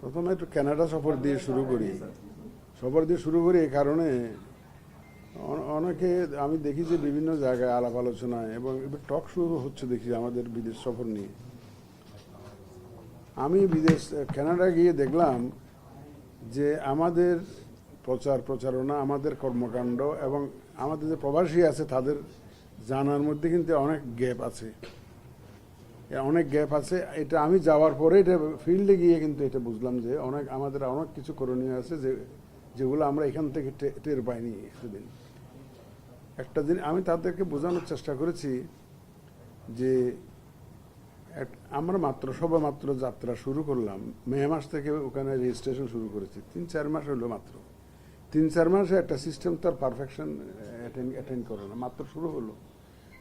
প্রথমে একটু কানাডা সফর দিয়ে শুরু করি এই কারণে অনেকে আমি দেখি যে বিভিন্ন জায়গায় আলাপ আলোচনায় এবং এবার টক শুরু হচ্ছে দেখি আমাদের বিদেশ সফর নিয়ে। আমি কানাডা গিয়ে দেখলাম যে আমাদের প্রচারণা, আমাদের কর্মকাণ্ড এবং আমাদের যে প্রবাসী আছে তাদের জানার মধ্যে কিন্তু অনেক গ্যাপ আছে। এটা আমি যাওয়ার পরে এটা ফিল্ডে গিয়ে কিন্তু এটা বুঝলাম যে আমাদের অনেক কিছু করণীয় আছে যেগুলো আমরা এখান থেকে টের পাইনি সেদিন। একটা দিন আমি তাদেরকে বোঝানোর চেষ্টা করেছি যে আমরা সবে মাত্র যাত্রা শুরু করলাম, মে মাস থেকে ওখানে রেজিস্ট্রেশন শুরু করেছি, 3-4 মাস হলো মাত্র। 3-4 মাসে একটা সিস্টেম তার পারফেকশন অ্যাটেন্ড করে না, মাত্র শুরু হলো।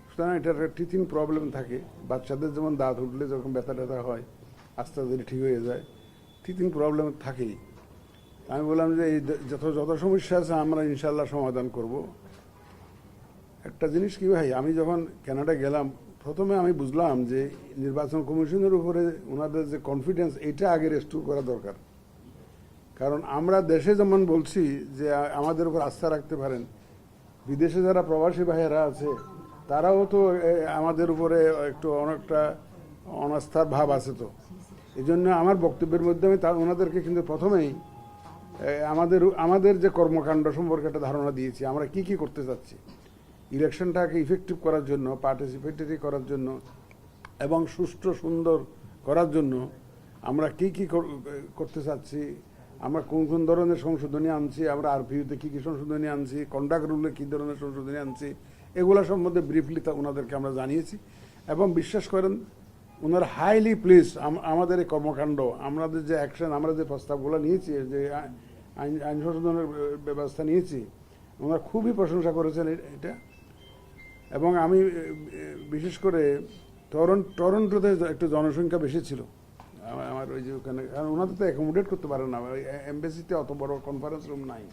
সুতরাং এটার টিচিং প্রবলেম থাকে। বাচ্চাদের যেমন দাঁত উঠলে যখন ব্যথা ট্যাথা হয় আস্তে আস্তে ঠিক হয়ে যায়, টিচিং প্রবলেম থাকেই। আমি বললাম যে এই যত সমস্যা আছে আমরা ইনশাল্লাহ সমাধান করব। একটা জিনিস কি ভাই, আমি যখন কানাডা গেলাম প্রথমে আমি বুঝলাম যে নির্বাচন কমিশনের উপরে ওনাদের যে কনফিডেন্স, এটা আগে রেস্টোর করা দরকার। কারণ আমরা দেশে যেমন বলছি যে আমাদের উপর আস্থা রাখতে পারেন, বিদেশে যারা প্রবাসী ভাইয়েরা আছে তারাও তো আমাদের উপরে একটু অনেকটা অনাস্থার ভাব আছে। তো এই জন্য আমার বক্তব্যের মধ্যে আমি ওনাদেরকে কিন্তু প্রথমেই আমাদের যে কর্মকাণ্ড সম্পর্কে একটা ধারণা দিয়েছি, আমরা কি করতে চাচ্ছি ইলেকশনটাকে ইফেক্টিভ করার জন্য, পার্টিসিপেটরি করার জন্য এবং সুষ্ঠু সুন্দর করার জন্য আমরা কি করতে চাচ্ছি, আমরা কোন ধরনের সংশোধনী আনছি, আমরা আরপিইউতে কি সংশোধনী আনছি, কন্ডাক্ট রুলে কি ধরনের সংশোধনী আনছি, এগুলো সম্বন্ধে ব্রিফলি ওনাদেরকে আমরা জানিয়েছি। এবং বিশ্বাস করেন ওনারা হাইলি প্লিজ আমাদের এই কর্মকাণ্ড, আমাদের যে অ্যাকশন, আমরা যে প্রস্তাবগুলো নিয়েছি, যে আইন সংশোধনের ব্যবস্থা নিয়েছি, ওনারা খুবই প্রশংসা করেছেন এটা। এবং আমি বিশেষ করে টরন্টোতে একটু জনসংখ্যা বেশি ছিল আমার ওই যে ওখানে, কারণ ওনাদের তো অ্যাকোমোডেট করতে পারে না, এমবেসিতে অত বড় কনফারেন্স রুম নাই,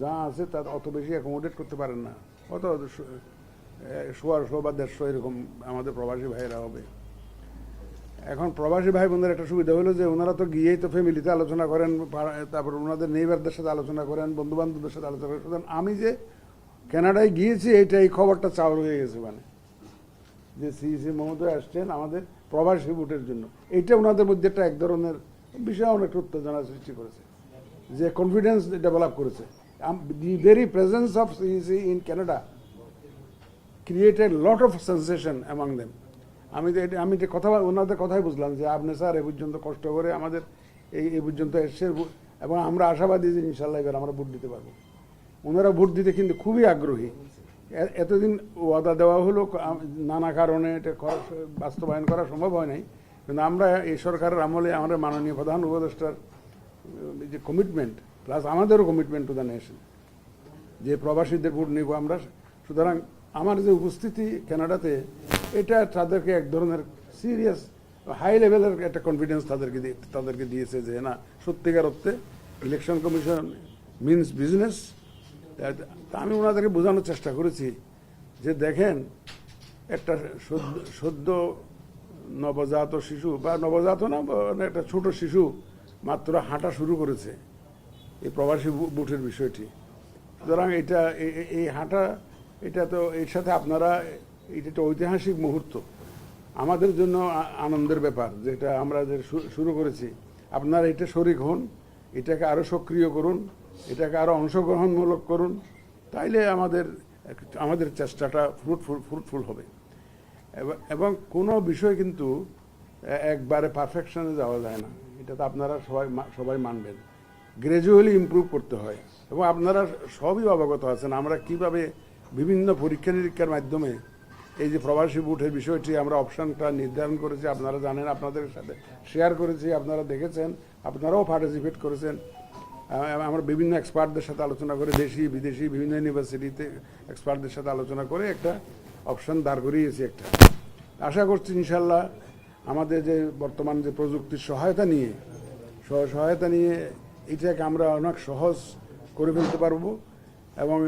যা আছে তার অত বেশি অ্যাকোমোডেট করতে পারেন না, অত 100 বা 150 এরকম আমাদের প্রবাসী ভাইয়েরা হবে। এখন প্রবাসী ভাই বোনদের একটা সুবিধা হলো যে ওনারা তো গিয়েই তো ফ্যামিলিতে আলোচনা করেন, তারপর ওনাদের নেইবারদের সাথে আলোচনা করেন, বন্ধু বান্ধবদের সাথে আলোচনা করেন। সুতরাং আমি যে কানাডায় গিয়েছি এই খবরটা চাউর হয়ে গেছে, মানে যে সিইসি মহোদয় আসছেন আমাদের প্রবাসী ভোটের জন্য, এইটা ওনাদের মধ্যে একটা এক ধরনের বিষয় অনেক উত্তেজনা সৃষ্টি করেছে, যে কনফিডেন্স ডেভেলপ করেছে। The very presence of CEC in Canada created lot of sensation among them. আমি কথা ওনাদের কথাই বুঝলাম যে আপনি স্যার এ পর্যন্ত কষ্ট করে আমাদের এই পর্যন্ত এসছে, এবং আমরা আশাবাদী যে ইনশাল্লাহ এবার আমরা ভোট দিতে পারবো। ওনারা ভোট দিতে কিন্তু খুবই আগ্রহী। এতদিন ওয়াদা দেওয়া হলো, নানা কারণে এটা বাস্তবায়ন করা সম্ভব হয় নাই, কিন্তু আমরা এই সরকারের আমলে আমাদের মাননীয় প্রধান উপদেষ্টার যে কমিটমেন্ট, প্লাস আমাদেরও কমিটমেন্ট টু দ্য নেশন, যে প্রবাসীদের ভোট নিব আমরা। সুতরাং আমার যে উপস্থিতি কানাডাতে, এটা তাদেরকে এক ধরনের সিরিয়াস হাই লেভেলের একটা কনফিডেন্স তাদেরকে দিয়েছে যে না, সত্যিকার অর্থে ইলেকশন কমিশন মিনস বিজনেস। তা আমি ওনাদেরকে বোঝানোর চেষ্টা করেছি যে দেখেন, একটা সদ্য নবজাত শিশু, বা নবজাত না, একটা ছোট শিশু মাত্র হাঁটা শুরু করেছে এই প্রবাসী ভোটের বিষয়টি। সুতরাং এই হাঁটা, এটা তো এর সাথে আপনারা, এটা একটা ঐতিহাসিক মুহূর্ত আমাদের জন্য, আনন্দের ব্যাপার যেটা আমরা যে শুরু করেছি। আপনারা এটা শরিক হন, এটাকে আরও সক্রিয় করুন, এটাকে আরও অংশগ্রহণমূলক করুন, তাইলে আমাদের চেষ্টাটা ফ্রুটফুল হবে। এবং কোনো বিষয় কিন্তু একবারে পারফেকশনে যাওয়া যায় না, এটা তো আপনারা সবাই মানবেন। গ্র্যাজুয়ালি ইমপ্রুভ করতে হয়, এবং আপনারা সবই অবগত আছেন আমরা কিভাবে বিভিন্ন পরীক্ষা নিরীক্ষার মাধ্যমে এই যে প্রবাসী ভোটের বিষয়টি আমরা অপশানটা নির্ধারণ করেছি, আপনারা জানেন, আপনাদের সাথে শেয়ার করেছি, আপনারা দেখেছেন, আপনারাও পার্টিসিপেট করেছেন। আমরা বিভিন্ন এক্সপার্টদের সাথে আলোচনা করে, দেশি বিদেশি বিভিন্ন ইউনিভার্সিটিতে এক্সপার্টদের সাথে আলোচনা করে একটা অপশান দাঁড় করিয়েছি। একটা আশা করছি ইনশাল্লাহ আমাদের যে বর্তমান যে প্রযুক্তির সহায়তা নিয়ে এটাকে আমরা অনেক সহজ করে ফেলতে পারবো, এবং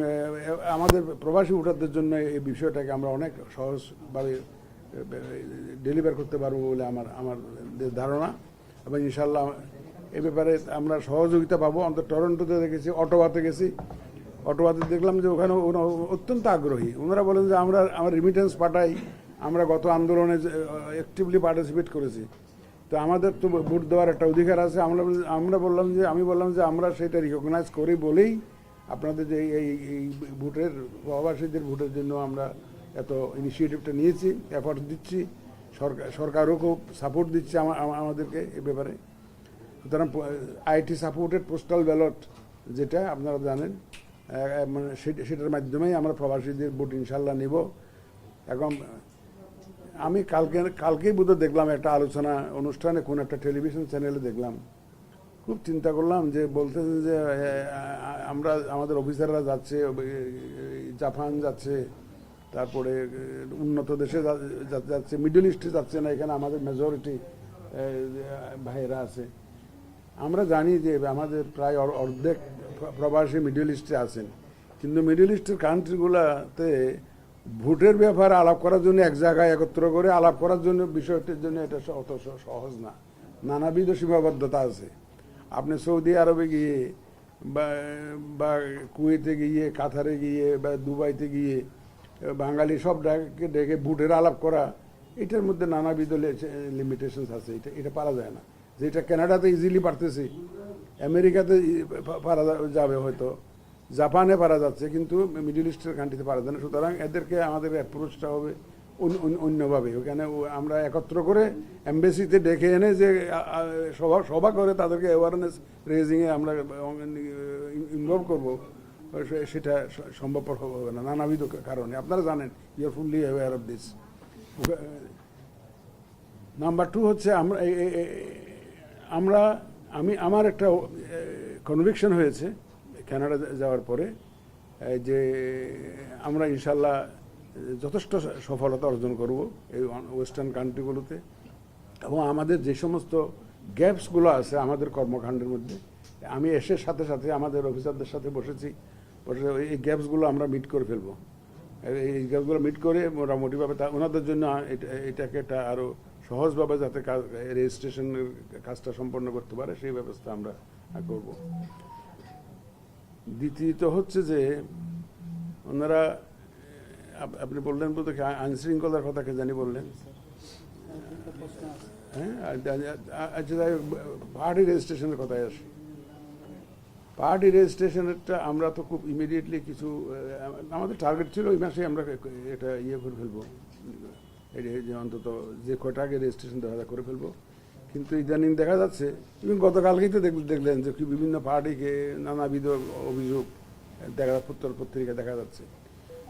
আমাদের প্রবাসী ভোটারদের জন্য এই বিষয়টাকে আমরা অনেক সহজভাবে ডেলিভার করতে পারবো বলে আমার ধারণা। এবং ইনশাল্লাহ এ ব্যাপারে আমরা সহযোগিতা পাবো। অন্তত টরন্টোতে দেখেছি, অটোয়াতে গেছি, অটোয়াতে দেখলাম যে ওখানে অত্যন্ত আগ্রহী। ওনারা বলেন যে আমরা রিমিটেন্স পাঠাই, আমরা গত আন্দোলনে অ্যাক্টিভলি পার্টিসিপেট করেছি, তো আমাদের তো ভোট দেওয়ার একটা অধিকার আছে। আমি বললাম যে আমরা সেটা রিকগনাইজ করি বলেই আপনাদের যে এই ভোটের, প্রবাসীদের ভোটের জন্য আমরা এত ইনিশিয়েটিভটা নিয়েছি, এফোর্ট দিচ্ছি, সরকারও খুব সাপোর্ট দিচ্ছে আমাদেরকে এ ব্যাপারে। সুতরাং আইটি সাপোর্টেড পোস্টাল ব্যালট যেটা আপনারা জানেন, মানে সেটার মাধ্যমেই আমরা প্রবাসীদের ভোট ইনশাল্লাহ নিব। এখন আমি কালকেই বোধহয় দেখলাম একটা আলোচনা অনুষ্ঠানে, কোন একটা টেলিভিশন চ্যানেলে দেখলাম, খুব চিন্তা করলাম যে বলতেছেন যে আমাদের অফিসাররা যাচ্ছে, জাপান যাচ্ছে, তারপরে উন্নত দেশে যাচ্ছে, মিডল ইস্টে যাচ্ছে না, এখানে আমাদের মেজরিটি ভাইয়েরা আছে। আমরা জানি যে আমাদের প্রায় অর্ধেক প্রবাসী মিডল ইস্টে আছেন, কিন্তু মিডল ইস্টের কান্ট্রিগুলোতে ভোটের ব্যাপারে আলাপ করার জন্য এক জায়গায় একত্র করে আলাপ করার জন্য বিষয়টির জন্য এটা অত সহজ না, নানাবিধ সীমাবদ্ধতা আছে। আপনি সৌদি আরবে গিয়ে বা কুয়েতে গিয়ে, কাতারে গিয়ে বা দুবাইতে গিয়ে বাঙালি সব ডেকে ভোটের আলাপ করা, এটার মধ্যে নানাবিধ লিমিটেশনস আছে, এটা পারা যায় না। যেটা কানাডাতে ইজিলি পারতেছি, আমেরিকাতে পারা যাবে, হয়তো জাপানে পারা যাচ্ছে, কিন্তু মিডল ইস্টের কান্ট্রিতে পারা যায় না। সুতরাং এদেরকে আমাদের অ্যাপ্রোচটা হবে অন্যভাবে। ওখানে আমরা একত্র করে এমবেসিতে ডেকে এনে যে সভা করে তাদেরকে অ্যাওয়ারনেস রেজিংয়ে আমরা ইনভলভ করবো, সেটা সম্ভবপর হবে না নানাবিধ কারণে। আপনারা জানেন, you are fully aware of this. Number 2 হচ্ছে আমার একটা কনভিকশন হয়েছে কানাডা যাওয়ার পরে, যে আমরা ইনশাল্লাহ যথেষ্ট সফলতা অর্জন করব এই ওয়েস্টার্ন কান্ট্রিগুলোতে, এবং আমাদের যে সমস্ত গ্যাপসগুলো আছে আমাদের কর্মকাণ্ডের মধ্যে, আমি এসে সাথে সাথে আমাদের অফিসারদের সাথে বসে এই গ্যাপসগুলো আমরা মিট করে ফেলবো। এই গ্যাপসগুলো মিট করে মোটামুটিভাবে ওনাদের জন্য এটাকে একটা আরও সহজভাবে যাতে রেজিস্ট্রেশনের কাজটা সম্পন্ন করতে পারে সেই ব্যবস্থা আমরা করব। দ্বিতীয়ত হচ্ছে যে ওনারা, আপনি বললেন বলতে আইনশৃঙ্খলার কথা কে জানি বললেন, হ্যাঁ, আচ্ছা, পার্টি রেজিস্ট্রেশনের কথায় আসি। পার্টি রেজিস্ট্রেশনেরটা আমরা তো খুব ইমিডিয়েটলি কিছু, আমাদের টার্গেট ছিল ওই মাসে আমরা এটা করে ফেলবো, যে অন্তত যে কয়টা আগে রেজিস্ট্রেশন করে ফেলবো। কিন্তু ইদানিং দেখা যাচ্ছে, এবং গতকালকেই তো দেখলেন যে বিভিন্ন পার্টিকে নানাবিধ অভিযোগ পত্রিকা দেখা যাচ্ছে।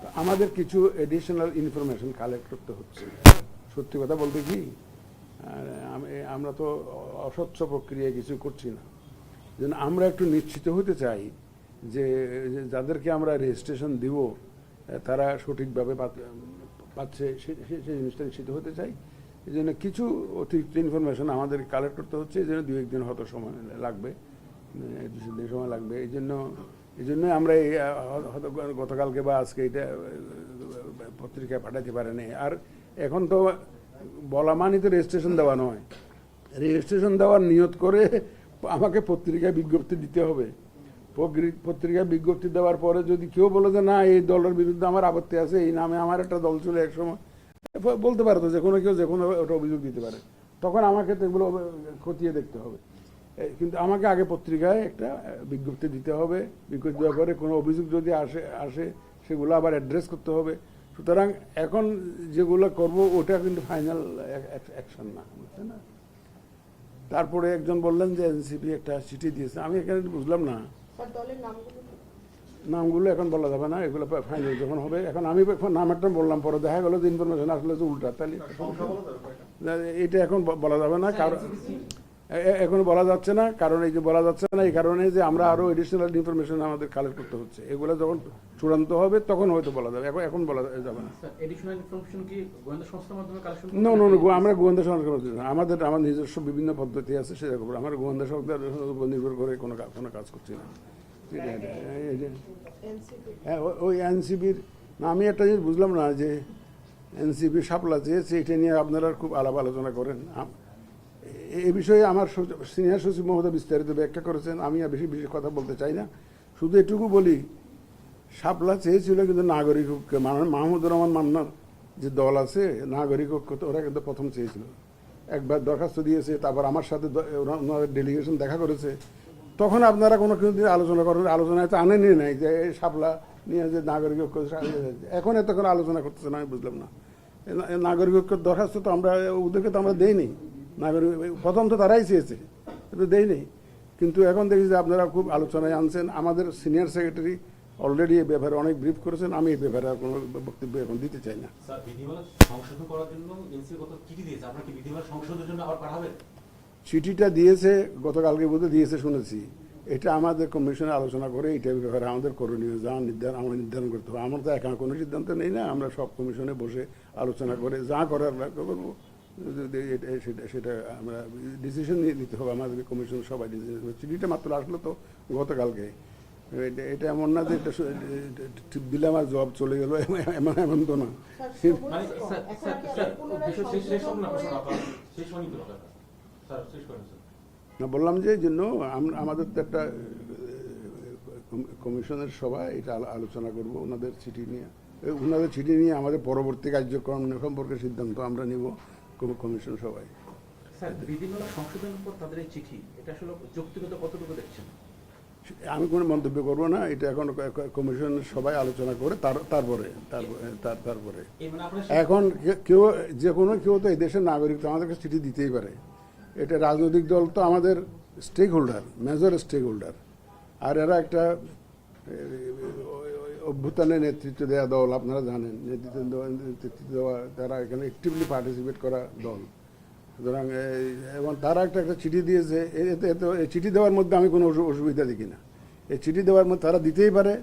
তো আমাদের কিছু এডিশনাল ইনফরমেশন কালেক্ট করতে হচ্ছে। সত্যি কথা বলতে কি, আমরা তো অস্বচ্ছ প্রক্রিয়ায় কিছু করছি না, যেন আমরা একটু নিশ্চিত হতে চাই যে যাদেরকে আমরা রেজিস্ট্রেশন দিব তারা সঠিকভাবে পাচ্ছে, সেই জিনিসটা নিশ্চিত হতে চাই। এই জন্য কিছু অতিরিক্ত ইনফরমেশন আমাদের কালেক্ট করতে হচ্ছে, এই জন্য 2-1 দিন হয়তো সময় লাগবে, 2 দিন সময় লাগবে। এই জন্যই আমরা হয়তো গতকালকে বা আজকে এটা পত্রিকায় পাঠাতে পারেনি। আর এখন তো বলা মানি তো রেজিস্ট্রেশন দেওয়া নয়, রেজিস্ট্রেশন দেওয়ার নিয়ত করে আমাকে পত্রিকায় বিজ্ঞপ্তি দিতে হবে। পত্রিকায় বিজ্ঞপ্তি দেওয়ার পরে যদি কেউ বলে যে না, এই দলের বিরুদ্ধে আমার আপত্তি আছে, এই নামে আমার একটা দল ছিল একসময়, বলতে পারে তো, যে কোনো কেউ যে কোনো ওটা অভিযোগ দিতে পারে, তখন আমাকে তো এগুলো খতিয়ে দেখতে হবে। কিন্তু আমাকে আগে পত্রিকায় একটা বিজ্ঞপ্তি দিতে হবে, বিজ্ঞপ্তি দেওয়ার পরে কোনো অভিযোগ যদি আসে সেগুলো আবার অ্যাড্রেস করতে হবে। সুতরাং এখন যেগুলো করব ওটা কিন্তু ফাইনাল অ্যাকশন না, বুঝছেন না। তারপরে একজন বললেন যে এনসিপি একটা চিঠি দিয়েছে, আমি এখানে বুঝলাম না নামগুলো এখন বলা যাবে না, এগুলো ফাইনাল যখন হবে। এখন আমি নাম একটা বললাম, পরে দেখা গেল যে ইনফরমেশন আসলে যে উল্টা, তাহলে এটা এখন বলা যাবে না, কারণ এখন বলা যাচ্ছে না। কারণ এই যে বলা যাচ্ছে না, এই কারণে যে আমরা আরো এডিশনাল ইনফরমেশন আমাদের কালেক্ট করতে হচ্ছে, এগুলো যখন চূড়ান্ত হবে তখন হয়তো বলা যাবে, এখন বলা যাবে না। আমরা গোয়েন্দা সংস্থা করতে না, আমাদের নিজস্ব বিভিন্ন পদ্ধতি আছে, সেরকম আমরা গোয়েন্দা সংস্থার উপর নির্ভর করে কোনো কাজ করছি না। হ্যাঁ, ওই এনসিপির আমি একটা জিনিস বুঝলাম না, যে এনসিপি শাপলা চেয়েছে, এটা নিয়ে আপনারা খুব আলাপ আলোচনা করেন। এই বিষয়ে আমার সিনিয়র সচিব মহোদয় বিস্তারিত ব্যাখ্যা করেছেন, আমি আর বেশি বেশি কথা বলতে চাই না। শুধু এটুকু বলি, শাপলা চেয়েছিল কিন্তু নাগরিক ঐক্য, মাহমুদুর রহমান মান্নার যে দল আছে নাগরিক ঐক্য, তো ওরা কিন্তু প্রথম চেয়েছিল, একবার দরখাস্ত দিয়েছে, তারপর আমার সাথে ওনাদের ডেলিগেশন দেখা করেছে। তখন আপনারা কোনো কিছু আলোচনা করেন, আলোচনায় তো আনেনি নাই যে এই শাপলা নিয়ে যে নাগরিক ঐক্য, এখন এত কোনো আলোচনা করতেছে না, আমি বুঝলাম না। নাগরিক ঐক্যের দরখাস্ত তো আমরা ওদেরকে তো আমরা দেইনি, নাগরিক প্রথম তো তারাই চেয়েছে, কিন্তু দেইনি। কিন্তু এখন দেখি যে আপনারা খুব আলোচনায় আনছেন। আমাদের সিনিয়র সেক্রেটারি অলরেডি এই ব্যাপারে অনেক ব্রিফ করেছেন, আমি এই ব্যাপারে আর কোনো বক্তব্য এখন দিতে চাই না। স্যার, বিধিমালা সংশোধন করার জন্য এনসিপি কত চিঠি দিয়েছে, আপনারা কি বিধিমালা সংশোধনের জন্য আবার পাঠাবেন? চিঠিটা দিয়েছে গতকালকে বোধহয় দিয়েছে শুনেছি। এটা আমাদের কমিশনে আলোচনা করে এইটার ব্যাপারে আমাদের করণীয় যা আমরা নির্ধারণ করতে হবে। আমরা তো একা কোনো সিদ্ধান্ত নেই না, আমরা সব কমিশনে বসে আলোচনা করে যা করার করবো, সেটা আমরা ডিসিশন নিতে হবে। আমাদেরকে কমিশন সবাই ডিসিশন, চিঠিটা মাত্র আসলো তো গতকালকে। এটা এমন না যে এটা দিলে আমার জব চলে গেল, এমন তো না। না, বললাম যে এই জন্য আমাদের তো একটা কমিশনের সভায় এটা আলোচনা করব, ওনাদের চিঠি নিয়ে আমাদের পরবর্তী কার্যক্রম সম্পর্কে সিদ্ধান্ত আমরা নিব কমিশন সভায়। স্যার, বিধিমালা সংশোধনের পর তাদের এই চিঠি, এটা আসলে যৌক্তিকতা কতটুকু দেখছেন? আমি কোনো মন্তব্য করব না, এটা এখন কমিশনের সবাই আলোচনা করে তারপরে এখন কেউ যে কোনো কেউ তো এই দেশের নাগরিক, তো আমাদেরকে চিঠি দিতেই পারে। এটা রাজনৈতিক দল তো আমাদের stakeholder, major stakeholder, আর এরা একটা অভ্যুত্থানের নেতৃত্ব দেওয়া দল, আপনারা জানেন, নেতৃত্ব দেওয়া, তারা এখানে অ্যাক্টিভলি পার্টিসিপেট করা দল। সুতরাং এবং তারা একটা চিঠি দিয়েছে, এই চিঠি দেওয়ার মধ্যে আমি কোনো অসুবিধা দেখি না। এই চিঠি দেওয়ার মধ্যে তারা দিতেই পারে,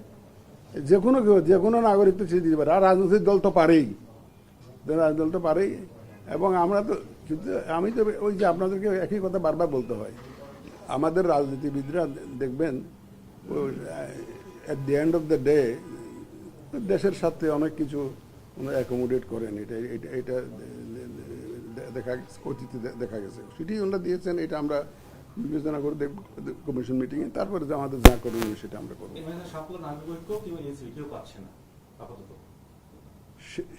যে কোনো নাগরিক তো চিঠি দিতে পারে, আর রাজনৈতিক দল তো পারেই, রাজনৈতিক দল তো পারেই। এবং আমরা তো, আমি তো ওই যে আপনাদেরকে একই কথা বারবার বলতে হয়, আমাদের রাজনীতিবিদরা দেখবেন at the end of the day দেশের সাথে অনেক কিছু অ্যাকোমোডেট করেন। এটা অতীতে দেখা গেছে, সেটি ওনারা দিয়েছেন। এটা আমরা বিবেচনা করে দেখব কমিশন মিটিংয়ে, তারপরে যে আমাদের যা করণীয় সেটা আমরা করবো।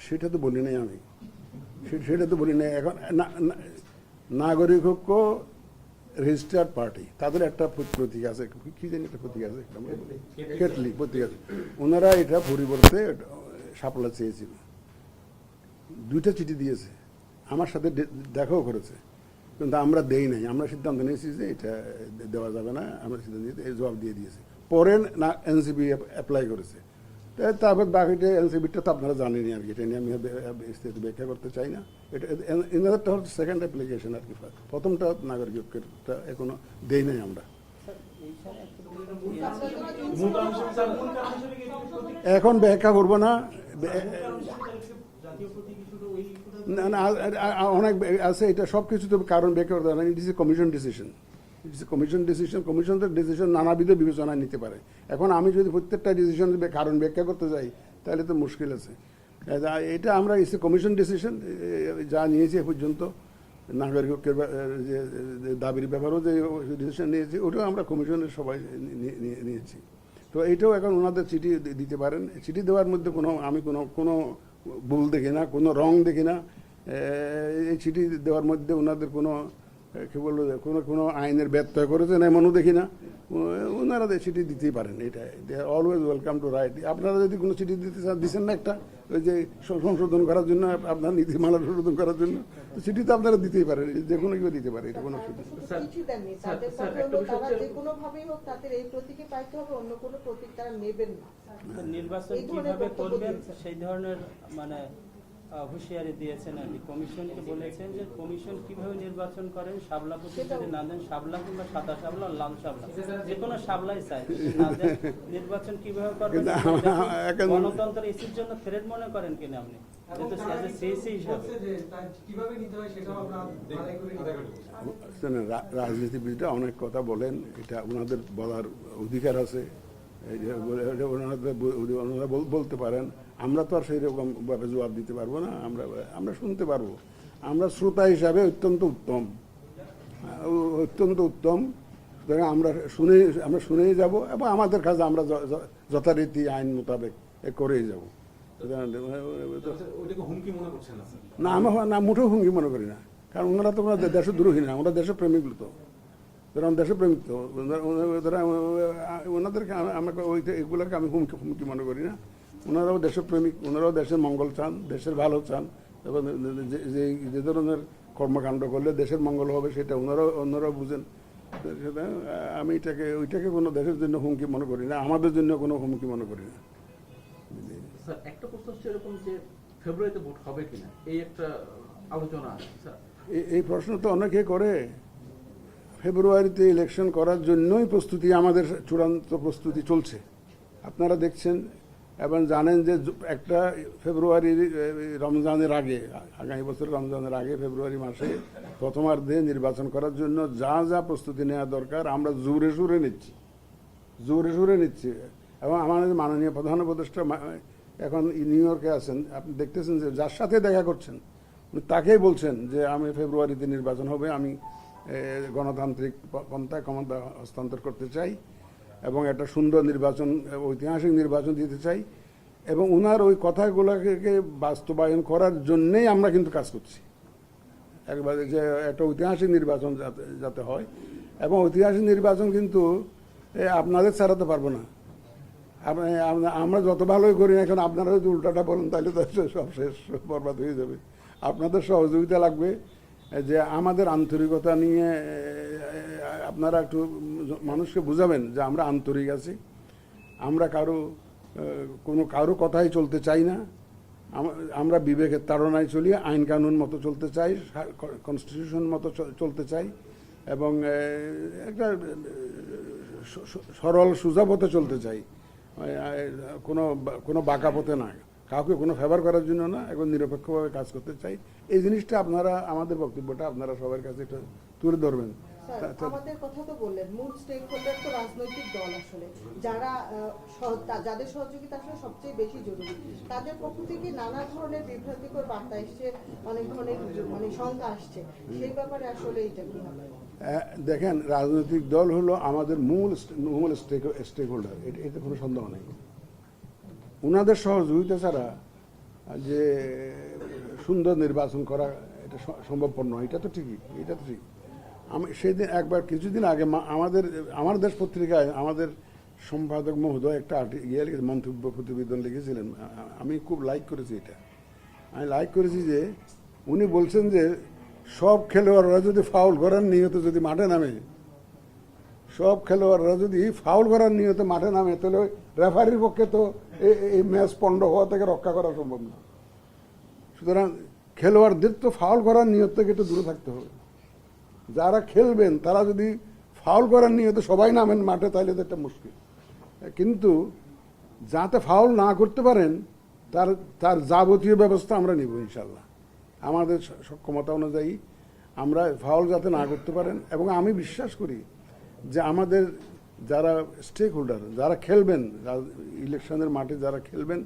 সেটা তো বলি নাই আমি, সেটা তো বলি নাই। এখন নাগরিক ঐক্য রেজিস্টার্ড পার্টি, তাদের একটা প্রতীক আছে, কি জানি একটা প্রতীক আছে, কেটলি প্রতীক আছে। ওনারা এটা পরিবর্তে শাপলা চেয়েছিল, দুইটা চিঠি দিয়েছে, আমার সাথে দেখাও করেছে, কিন্তু আমরা দেই নাই। আমরা সিদ্ধান্ত নিয়েছি যে এটা দেওয়া যাবে না, আমরা সিদ্ধান্ত নিয়ে জবাব দিয়ে দিয়েছি। পরে না এনসিপি অ্যাপ্লাই করেছে, তারপর বাকিটা এনসিপিটা তো আপনারা জানেনি আর কি, এটা নিয়ে আমি ব্যাখ্যা করতে চাই না। এটা এনাদেরটা হচ্ছে সেকেন্ড অ্যাপ্লিকেশন আর কি, প্রথমটা নাগরিক ঐক্যেরটা এখনো দেই নাই আমরা। এখন ব্যাখ্যা করবো না, না অনেক আছে, এটা সব কিছু তো কারণ ব্যাখ্যা করতে হবে। ইট ইস এ কমিশন ডিসিশন, কমিশন তো ডিসিশন নানাবিধ বিবেচনায় নিতে পারে। এখন আমি যদি প্রত্যেকটা ডিসিশন কারণ ব্যাখ্যা করতে যাই তাহলে তো মুশকিল আছে। এটা আমরা ইস এ কমিশন ডিসিশন যা নিয়েছি এ পর্যন্ত, নাগরিক ঐক্যের যে দাবির ব্যাপারেও যে ডিসিশন নিয়েছি, ওটাও আমরা কমিশনের সবাই নিয়েছি। তো এইটাও এখন ওনাদের চিঠি দিতে পারেন। চিঠি দেওয়ার মধ্যে আমি কোনো ভুল দেখি না, কোনো রং দেখি না। এই চিঠি দেওয়ার মধ্যে ওনাদের কি বলবো, কোনো আইনের ব্যত্যয় করেছেন এমনও দেখি না। ওনারা চিঠি দিতেই পারেন, এটা দে are always welcome to right. আপনারা যদি কোনো চিঠি দিতে চান, দিচ্ছেন না একটা, ওই যে সংশোধন করার জন্য, আপনার নীতিমালা সংশোধন করার জন্য, তো চিঠি তো আপনারা দিতেই পারেন, যে কোনো কেউ দিতে পারে, এটা কোনো অসুবিধা। নির্বাচন কিভাবে করবেন সেই ধরনের মানে হুঁশিয়ারি দিয়েছেন আর কি। কমিশনকে বলেছেন যে কমিশন কিভাবে নির্বাচন করেন, শাপলা প্রতীক যদি না দেন, শাপলা কিংবা সাদা শাপলা, লাল শাপলা, যে কোনো শাপলাই চাই না দেন, নির্বাচন কিভাবে করবেন? গণতন্ত্র ইস্যুর জন্য থ্রেট মনে করেন কিনা আপনি, যেহেতু সিএসি হিসাবে রাজনীতিবিদরা অনেক কথা বলেন, এটা ওনাদের বলার অধিকার আছে, ওনারা বলতে পারেন। আমরা তো আর সেই রকম ভাবে জবাব দিতে পারবো না, আমরা শুনতে পারবো। আমরা শ্রোতা হিসাবে অত্যন্ত উত্তম, অত্যন্ত উত্তম। সুতরাং আমরা শুনেই যাব এবং আমাদের কাছে আমরা যথারীতি আইন মোতাবেক করেই যাব। ওইটাকে হুমকি মনে করছেন না স্যার? না, আমরা মোটেও হুমকি মনে করি না, কারণ ওনারা তো ওনাদের দেশদ্রোহী না, ওনারা দেশপ্রেমিক তো, দেশপ্রেমিক তো, ওনাদেরকে আমাকে এগুলোকে আমি হুমকি মনে করি না। ওনারাও দেশপ্রেমিক, ওনারাও দেশের মঙ্গল চান, দেশের ভালো চান, এবং যে ধরনের কর্মকাণ্ড করলে দেশের মঙ্গল হবে সেটা ওনারাও বুঝেন। সেটা আমি ওইটাকে কোনো দেশের জন্য হুমকি মনে করি না, আমাদের জন্য কোনো হুমকি মনে করি না। স্যার একটা প্রশ্ন হচ্ছে এরকম যে ফেব্রুয়ারিতে ভোট হবে কিনা, এই একটা আলোচনা আছে স্যার। এই প্রশ্ন তো অনেকে করে। ফেব্রুয়ারিতে ইলেকশন করার জন্যই প্রস্তুতি, আমাদের চূড়ান্ত প্রস্তুতি চলছে। আপনারা দেখছেন এবং জানেন যে একটা ফেব্রুয়ারি রমজানের আগে, আগামী বছর রমজানের আগে ফেব্রুয়ারি মাসে প্রথমার্ধে নির্বাচন করার জন্য যা যা প্রস্তুতি নেওয়া দরকার আমরা জোরে সোরে নিচ্ছি। এবং আমাদের মাননীয় প্রধান উপদেষ্টা এখন নিউ ইয়র্কে আছেন, আপনি দেখতেছেন যে যার সাথে দেখা করছেন তাকেই বলছেন যে আমি ফেব্রুয়ারিতে নির্বাচন হবে, আমি গণতান্ত্রিক পন্থায় ক্ষমতা হস্তান্তর করতে চাই এবং একটা সুন্দর নির্বাচন, ঐতিহাসিক নির্বাচন দিতে চাই। এবং ওনার ওই কথাগুলোকে বাস্তবায়ন করার জন্যেই আমরা কিন্তু কাজ করছি, একবারে যে একটা ঐতিহাসিক নির্বাচন যাতে হয়। এবং ঐতিহাসিক নির্বাচন কিন্তু আপনাদের ছাড়াতে পারবো না। আমরা যত ভালোই করি না, এখন আপনারা যদি উল্টাটা বলেন তাহলে তো সব শেষ, বরবাদ হয়ে যাবে। আপনাদের সহযোগিতা লাগবে, যে আমাদের আন্তরিকতা নিয়ে আপনারা একটু মানুষকে বুঝাবেন যে আমরা আন্তরিক আছি, আমরা কারো কথাই চলতে চাই না, আমরা বিবেকের তাড়নায় চলি, আইন কানুন মতো চলতে চাই, কনস্টিটিউশন মতো চলতে চাই এবং একটা সরল সোজা পথে চলতে চাই, কোনো বাঁকা পথে না, কাউকে কোনো ফেভার করার জন্য না, এখন নিরপেক্ষভাবে কাজ করতে চাই। এই জিনিসটা আপনারা, আমাদের বক্তব্যটা আপনারা সবার কাছে একটু তুলে ধরবেন। আমাদের কথা তো বললেন, মূল স্টেক হোল্ডার তো রাজনৈতিক দল আসলে, যারা যাদের সহযোগিতা আসলে সবচেয়ে বেশি জরুরি, তাদের পক্ষ থেকে নানা ধরনের বিভ্রান্তিকর বার্তা এসছে, অনেক ধরনের শঙ্কা আসছে, সেই ব্যাপারে আসলে এটা কি হবে? দেখেন, রাজনৈতিক দল হলো আমাদের মূল স্টেক হোল্ডার, এতে কোনো সন্দেহ নেই। ওনাদের সহযোগিতা ছাড়া যে সুন্দর নির্বাচন করা এটা সম্ভবপর নয়, এটা তো ঠিকই, এটা তো ঠিক। আমি সেদিন কিছুদিন আগে আমার দেশ পত্রিকায় আমাদের সম্পাদক মহোদয় একটা মন্তব্য প্রতিবেদন লিখেছিলেন, আমি খুব লাইক করেছি এটা। আমি লাইক করেছি যে উনি বলছেন যে সব খেলোয়াড়রা যদি ফাউল করার নিয়তে যদি মাঠে নামে, তাহলে রেফারির পক্ষে তো এই ম্যাচ পণ্ড হওয়া থেকে রক্ষা করা সম্ভব না। সুতরাং খেলোয়াড়দের তো ফাউল করার নিয়ত থেকে একটু দূরে থাকতে হবে। যারা খেলবেন তারা যদি ফাউল করার নিয়তে সবাই নামেন মাঠে, তাহলে তো একটা মুশকিল। কিন্তু যাতে ফাউল না করতে পারেন তার যাবতীয় ব্যবস্থা আমরা নিব ইনশাল্লাহ, আমাদের সক্ষমতা অনুযায়ী আমরা ফাউল যাতে না করতে পারেন। এবং আমি বিশ্বাস করি যে আমাদের যারা স্টেক হোল্ডার, যারা খেলবেন ইলেকশনের মাঠে, যারা খেলবেন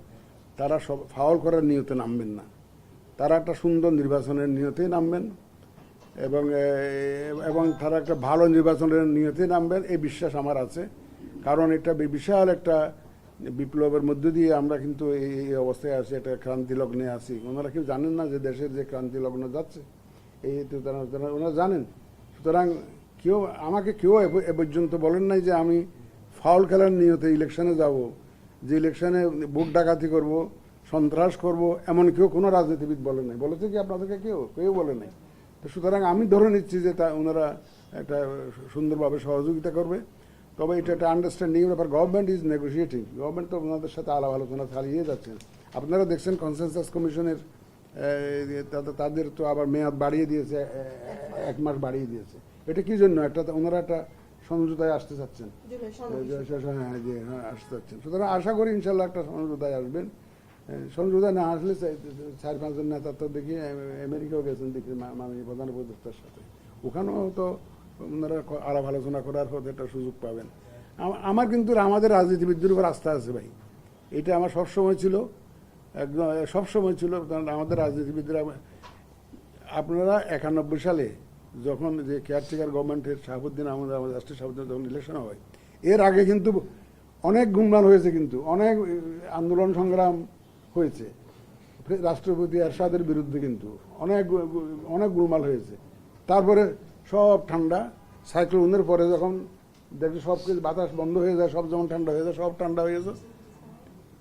তারা সব ফাউল করার নিয়তে নামবেন না, তারা একটা সুন্দর নির্বাচনের নিয়তেই নামবেন এবং তারা একটা ভালো নির্বাচনের নিয়তেই নামবেন, এই বিশ্বাস আমার আছে। কারণ এটা বিশাল একটা বিপ্লবের মধ্য দিয়ে আমরা কিন্তু এই অবস্থায় আছি, একটা ক্রান্তি লগ্নে আছি। ওনারা কেউ জানেন না যে দেশের যে ক্রান্তি লগ্ন যাচ্ছে, এই তো ওনারা জানেন। সুতরাং আমাকে কেউ এ পর্যন্ত বলেন নাই যে আমি ফাউল খেলার নিয়তে ইলেকশনে যাব, যে ইলেকশনে ভোট ডাকাতি করব, সন্ত্রাস করব, এমন কোনো রাজনীতিবিদ বলেন নাই। বলেছে কি আপনাদেরকে? কেউ বলে নাই। তো সুতরাং আমি ধরে নিচ্ছি যে ওনারা একটা সুন্দরভাবে সহযোগিতা করবে। তবে এটা একটা আন্ডারস্ট্যান্ডিং ব্যাপার। গভর্নমেন্ট ইজ নেগোসিয়েটিং, গভর্নমেন্ট তো ওনাদের সাথে আলাপ আলোচনা চালিয়ে যাচ্ছেন। আপনারা দেখছেন কনসেনসাস কমিশনের তাদের তো আবার মেয়াদ বাড়িয়ে দিয়েছে, 1 মাস বাড়িয়ে দিয়েছে। এটা কি জন্য? ওনারা একটা সমঝোতায় আসতে চাচ্ছেন, আসতে চাচ্ছেন। সুতরাং আশা করি ইনশাল্লাহ একটা সমঝোতায় আসবেন। সমঝোতা না আসলে 4-5 জন নেতা তো দেখি আমেরিকাও গেছেন, দেখি মাননীয় প্রধান উপদেষ্টার সাথে, ওখানেও তো ওনারা আলাপ আলোচনা করার পথে একটা সুযোগ পাবেন। আমার কিন্তু আমাদের রাজনীতিবিদদের উপর আস্থা আছে ভাই, এটা আমার সবসময় ছিল, একদম সবসময় ছিল। আমাদের রাজনীতিবিদরা, আপনারা 91 সালে যখন যে কেয়ারটেকার গভর্নমেন্টের শাহাবুদ্দিন আহমদ রাষ্ট্রীয় শাহাবুদ্দিন যখন ইলেকশন হয়, এর আগে কিন্তু অনেক গুণমান হয়েছে, কিন্তু অনেক আন্দোলন সংগ্রাম হয়েছে রাষ্ট্রপতি এরশাদের বিরুদ্ধে, কিন্তু অনেক অনেক গোলমাল হয়েছে। তারপরে সব ঠান্ডা, সাইক্লোনের পরে যখন দেখবে সব কিছু বাতাস বন্ধ হয়ে যায়, সব যেমন ঠান্ডা হয়ে যায়, সব ঠান্ডা হয়ে গেছে।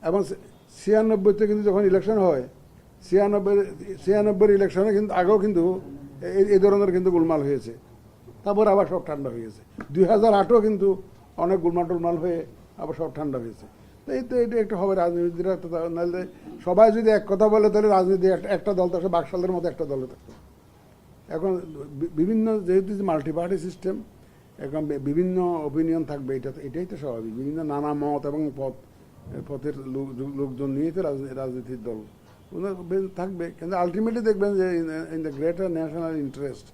এবং 96-তে কিন্তু যখন ইলেকশন হয়, 96 ইলেকশনে কিন্তু আগেও কিন্তু এই ধরনের কিন্তু গোলমাল হয়েছে, তারপর আবার সব ঠান্ডা হয়ে গেছে। 2008-ও কিন্তু অনেক গোলমাল টোলমাল হয়ে আবার সব ঠান্ডা হয়েছে। তো এই তো এটা একটু হবে রাজনীতিরা, তো নাহলে সবাই যদি এক কথা বলে তাহলে রাজনীতি একটা দল তো বাকশালের মতো একটা দলে থাকতো। এখন বিভিন্ন যেহেতু মাল্টি পার্টি সিস্টেম, এখন বিভিন্ন অপিনিয়ন থাকবে, এটাই তো স্বাভাবিক। বিভিন্ন নানা মত এবং পথের লোকজন নিয়ে তো রাজনীতির দল থাকবে, কিন্তু আলটিমেটলি দেখবেন যে in the greater national interest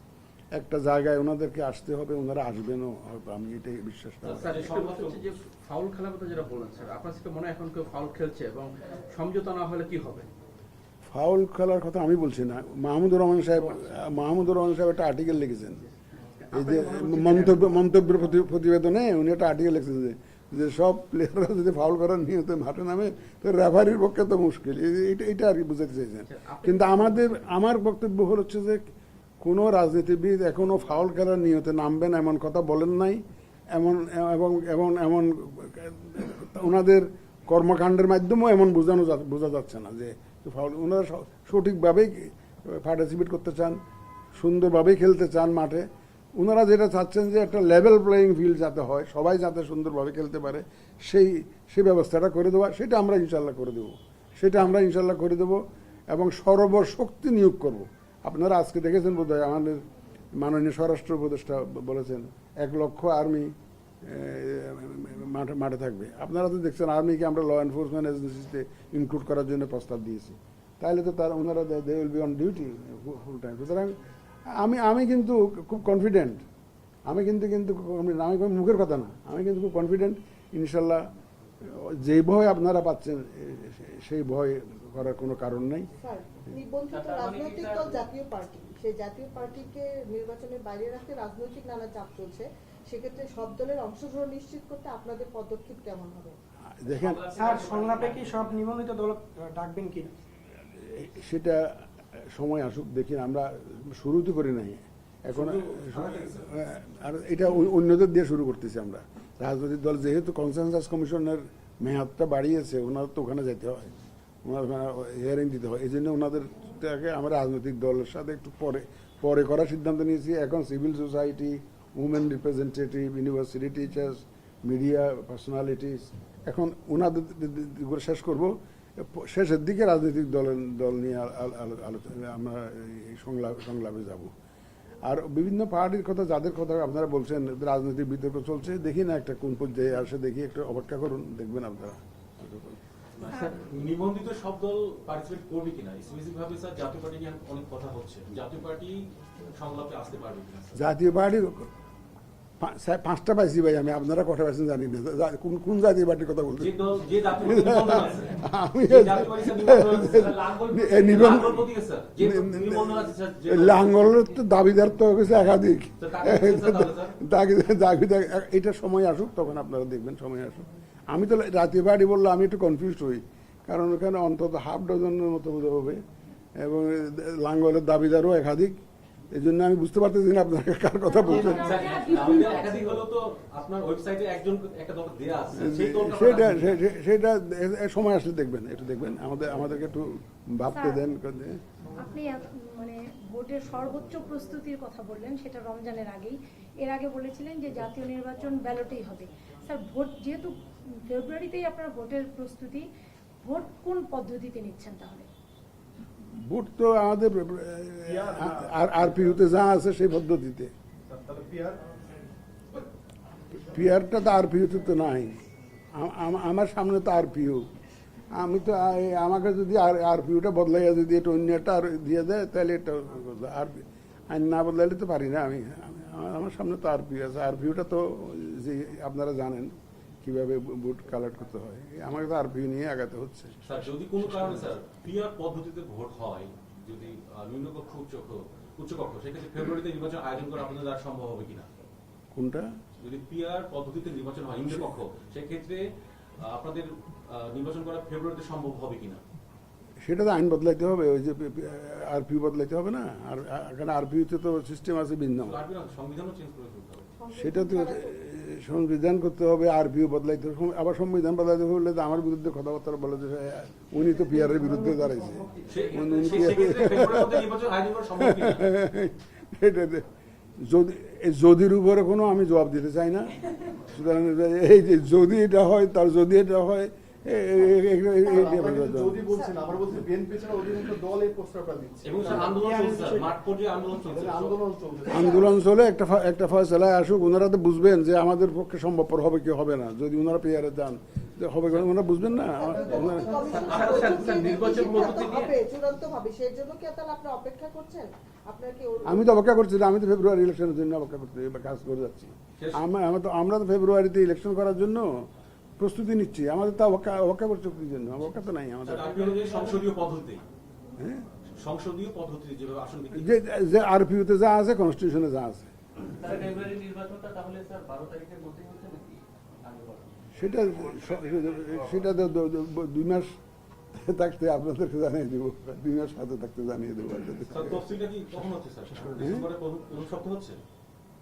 একটা জায়গায় ওনাদেরকে আসতে হবে, ওনারা আসবেনও হয়তো, আমি এটাই বিশ্বাস করি। স্যার, একটা কথা হচ্ছে যে ফাউল খেলার কথা যেটা বলেন স্যার, আপনার কাছে মনে হয় এখন কেউ ফাউল খেলছে এবং সমঝোতা না হলে কি হবে? ফাউল খেলার কথা আমি বলছি না, মাহমুদুর রহমান সাহেব একটা আর্টিকেল লিখেছেন, এই যে মন্তব্যের প্রতিবেদনে উনি একটা আর্টিকেল লিখেছেন যে সব প্লেয়াররা যদি ফাউল করার নিয়ত মাঠে নামে তো রেফারির পক্ষে তো মুশকিল, এটা আর কি বুঝাতে চাইছেন। কিন্তু আমার বক্তব্য হচ্ছে যে কোনো রাজনীতিবিদ এখনো ফাউল খেলার নিয়তে নামবেন এমন কথা বলেন নাই, এমন ওনাদের কর্মকাণ্ডের মাধ্যমেও এমন বোঝা যাচ্ছে না যে ফাউল। ওনারা সঠিকভাবেই পার্টিসিপেট করতে চান, সুন্দরভাবেই খেলতে চান মাঠে। ওনারা যেটা চাচ্ছেন যে একটা লেভেল প্লেয়িং ফিল্ড যাতে হয়, সবাই যাতে সুন্দরভাবে খেলতে পারে, সেই ব্যবস্থাটা করে দেওয়া, সেটা আমরা ইনশাল্লাহ করে দেবো এবং সর্বশক্তি নিয়োগ করব। আপনারা আজকে দেখেছেন বোধহয় আমাদের মাননীয় স্বরাষ্ট্র উপদেষ্টা বলেছেন 1 লক্ষ আর্মি মাঠে থাকবে। আপনারা তো দেখছেন আর্মিকে আমরা ল এনফোর্সমেন্ট এজেন্সিতে ইনক্লুড করার জন্য প্রস্তাব দিয়েছি, তাহলে তো ওনারা they will be on duty full time. সুতরাং আমি কিন্তু খুব কনফিডেন্ট, আমি মুখের কথা না, আমি কিন্তু খুব কনফিডেন্ট ইনশাল্লাহ। যেই ভয় আপনারা পাচ্ছেন সেই ভয় করার কোনো কারণ নেই। স্যার, নিবন্ধিত রাজনৈতিক দল জাতীয় পার্টি, সেই জাতীয় পার্টিকে নির্বাচনের বাইরে রাখতে রাজনৈতিক নানা চাপ চলছে, সেক্ষেত্রে সব দলের অংশগ্রহণ নিশ্চিত করতে আপনাদের পদক্ষেপ কেমন হবে? দেখেন স্যার, সংলাপে কি সব নিবন্ধিত দল ডাকবেন কি? সেটা সময় আসুক, দেখি। আমরা শুরু তো করি নাই এখন, আর এটা অন্যদের দিয়ে শুরু করতেছি আমরা। রাজনৈতিক দল যেহেতু কনসেনসাস কমিশনের মেয়াদটা বাড়িয়েছে, ওনার তো ওখানে যেতে হয়, ওনার হিয়ারিং দিতে হয়, এই জন্য ওনাদেরটাকে আমরা রাজনৈতিক দলের সাথে একটু পরে করার সিদ্ধান্ত নিয়েছি। এখন civil society, women representative, university teachers, media personalities, এখন ওনাদের শেষ করব। শেষের দিকে রাজনৈতিক দল নিয়ে আলোচনা, আমরা এই সংলাপে যাব। আর বিভিন্ন পার্টির কথা, যাদের কথা আপনারা বলছেন, রাজনৈতিক বিতর্ক চলছে, দেখি না একটা কোন পর্যায়ে আসে, দেখি একটু অপেক্ষা করুন, দেখবেন আপনারা। নিবন্ধিত সব দল পার্টিসিপেট করবে কিনা, স্পেসিফিক ভাবে স্যার জাতীয় পার্টি নিয়ে অনেক কথা হচ্ছে, জাতীয় পার্টি সংলাপে আসতে পারবে কিনা? জাতীয় পার্টি 5টা পাইছি ভাই আমি, আপনারা কটা পাইছেন জানি না, কোন জাতীয় পার্টির কথা বলছেন? যে জাতীয় পার্টি নিবন্ধন আছে, আমি যে জাতীয় পার্টি নিবন্ধন আছে, স্যার, লাঙ্গল প্রতীক স্যার, যে নিবন্ধন আছে স্যার, লাঙ্গলের তো দাবিদার তো হয়েছে একাধিক, তো কাকে দিচ্ছেন তাহলে স্যার? দাবিদার এটা সময় আসুক, তখন আপনারা দেখবেন, সময় আসুক। আমি তো জাতীয় পার্টি বললে আমি একটু কনফিউজড হই, কারণ ওখানে অন্তত হাফ ডজনের মতো হবে এবং লাঙ্গলের দাবিদারও একাধিক, এই জন্য আমি বুঝতে পারতেছি না আপনাকে কার কথা বলছেন। আমাদের একাধিক হলো তো আপনার ওয়েবসাইটে একজন একটা দল দেয়া আছে, সেই দলটা সেটা সময় আসলে দেখবেন, একটু দেখবেন, আমাদেরকে একটু ভাবতে দেন। আপনি মানে ভোটের সর্বোচ্চ প্রস্তুতির কথা বললেন, সেটা রমজানের আগেই। এর আগে বলেছিলেন যে জাতীয় নির্বাচন ব্যালটেই হবে। স্যার, ভোট যেহেতু ফেব্রুয়ারিতেই আপনার ভোটের প্রস্তুতি, ভোট কোন পদ্ধতিতে নিচ্ছেন তাহলে? ভোট তো আমাদের আরপিইউতে যা আছে সেই পদ্ধতিতে। পিআরটা তো আরপিইউতে তো নাই, আমার সামনে তো আরপিইউ, আমি তো আমাকে যদি আরপিইউটা বদলাইয়া যদি এটা অন্য একটা দিয়ে দেয় তাহলে এটা আর আইন না বদলাইলে তো পারি না আমি। আমার সামনে তো আরপিইউ আছে, আরপিইউটা তো যে আপনারা জানেন কিভাবে ভোট কালেক্ট করতে হয়, আমাকে তো আরপিইউ নিয়ে আগাতে হচ্ছে। স্যার, যদি কোনো কারণে স্যার পিআর পদ্ধতিতে ভোট হয়, যদি নিম্নকক্ষ উচ্চকক্ষ উচ্চকক্ষ, সেক্ষেত্রে ফেব্রুয়ারিতে নির্বাচন আয়োজন করা আপনাদের দ্বারা সম্ভব হবে কিনা? কোনটা? যদি পিআর পদ্ধতিতে নির্বাচন হয় নিম্নকক্ষ, সেক্ষেত্রে আপনাদের নির্বাচন করা ফেব্রুয়ারিতে সম্ভব হবে কিনা? সেটা তো আইন বদলাইতে হবে, ওই যে আরপিও বদলাইতে হবে না। আর এখানে আরপিওতে তো সিস্টেম আছে ভিন্ন, সংবিধানও চেঞ্জ করে ফেলতে হবে। সেটা তো সংবিধান করতে হবে, আরপিও বদলাইতে হবে, আবার সংবিধান বদলাইতে হলে তো আমার বিরুদ্ধে কথাবার্তা বলে যে উনি তো পিআরের বিরুদ্ধে দাঁড়াইছে। সেক্ষেত্রে ফেব্রুয়ারির মধ্যে নির্বাচন আয়োজন করা সম্ভব কিনা? যদির উপরে কোনো আমি জবাব দিতে চাই না। সুতরাং এই যে যদি এটা হয়, তার যদি এটা হয়, যদি বলছেন আবার বলছেন বিএনপি ছাড়া অধিকাংশ দল এই প্রস্তাবটা দিচ্ছে এবং স্যার আন্দোলন চলছে, মাঠ পর্যায়ে আন্দোলন চলছে। আন্দোলন চলে একটা ফয়সালায় আসুক, ওনারা তো বুঝবেন যে আমাদের পক্ষে সম্ভবপর হবে কি হবে না। যদি ওনারা পেয়ারে যান হবে, ওনারা বুঝবেন না। নির্বাচন পদ্ধতি নিয়ে চূড়ান্তভাবে সেই জন্য কি তাহলে আপনি অপেক্ষা করছেন? আপনার কি আমি তো অপেক্ষা করছি না, আমি তো ফেব্রুয়ারি ইলেকশনের জন্য অপেক্ষা করতে কাজ করে যাচ্ছি। আমরা তো ফেব্রুয়ারিতে ইলেকশন করার জন্য প্রস্তুতি নিচ্ছি। আমাদের তো অপেক্ষা করছে কি জন্য? অপেক্ষা তো নাই আমাদের। সংসদীয় পদ্ধতি, সংসদীয় পদ্ধতি যেভাবে আসন যে আরপিওতে যা আছে, কনস্টিটিউশনে যা আছে, ফেব্রুয়ারি নির্বাচনটা তাহলে স্যার 12 তারিখের মধ্যেই হচ্ছে নাকি? সেটা 2 মাস থাকতে আপনাদেরকে জানিয়ে দেবো, 2 মাস হাতে থাকতে জানিয়ে দেবো। তফসিলটা কি কখন হচ্ছে স্যার? ডিসেম্বরের প্রথম সপ্তাহ হচ্ছে?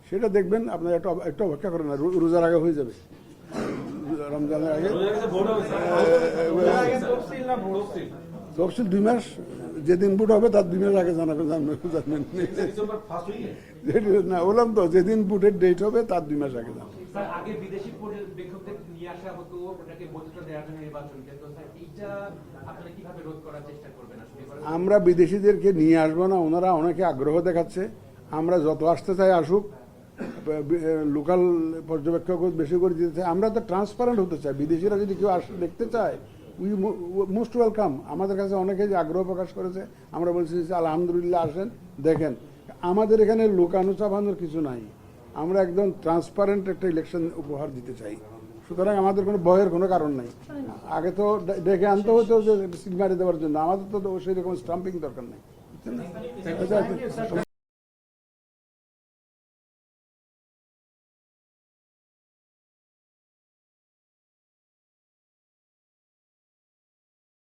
সেটা দেখবেন, আপনার একটু অপেক্ষা করেন না, রোজার আগে হয়ে যাবে, রমজানের আগে। তফসিল 2 মাস, যেদিন ভোট হবে তার 2 মাস আগে জানাবেন। না বললাম তো, যেদিন ভোটের ডেট হবে তার 2 মাস আগে জানাবেন। আগে বিদেশি পর্যবেক্ষকদের নিয়ে আসা হতো, ওটাকে বৈধতা দেওয়ার জন্য নির্বাচনকে, তো স্যার এইটা আপনারা কিভাবে রোধ করার চেষ্টা করবেন? আমরা বিদেশিদেরকে নিয়ে আসবো না, ওনারা অনেকে আগ্রহ দেখাচ্ছে। আমরা যত আসতে চাই আসুক, লোকাল পর্যবেক্ষক বেশি করে দিতে চাই। আমরা তো ট্রান্সপারেন্ট হতে চাই। বিদেশিরা যদি কেউ দেখতে চায়, উই মোস্ট ওয়েলকাম। আমাদের কাছে অনেকে যে আগ্রহ প্রকাশ করেছে, আমরা বলছি যে আলহামদুলিল্লাহ, আসেন দেখেন। আমাদের এখানে লোকানো চাপানোর কিছু নাই, আমরা একদম ট্রান্সপারেন্ট একটা ইলেকশন উপহার দিতে চাই। সুতরাং আমাদের কোনো ভয়ের কোনো কারণ নাই। আগে তো ডেকে আনতে হতো যে সিল মারি দেওয়ার জন্য, আমাদের তো সেরকম স্টাম্পিং দরকার নেই।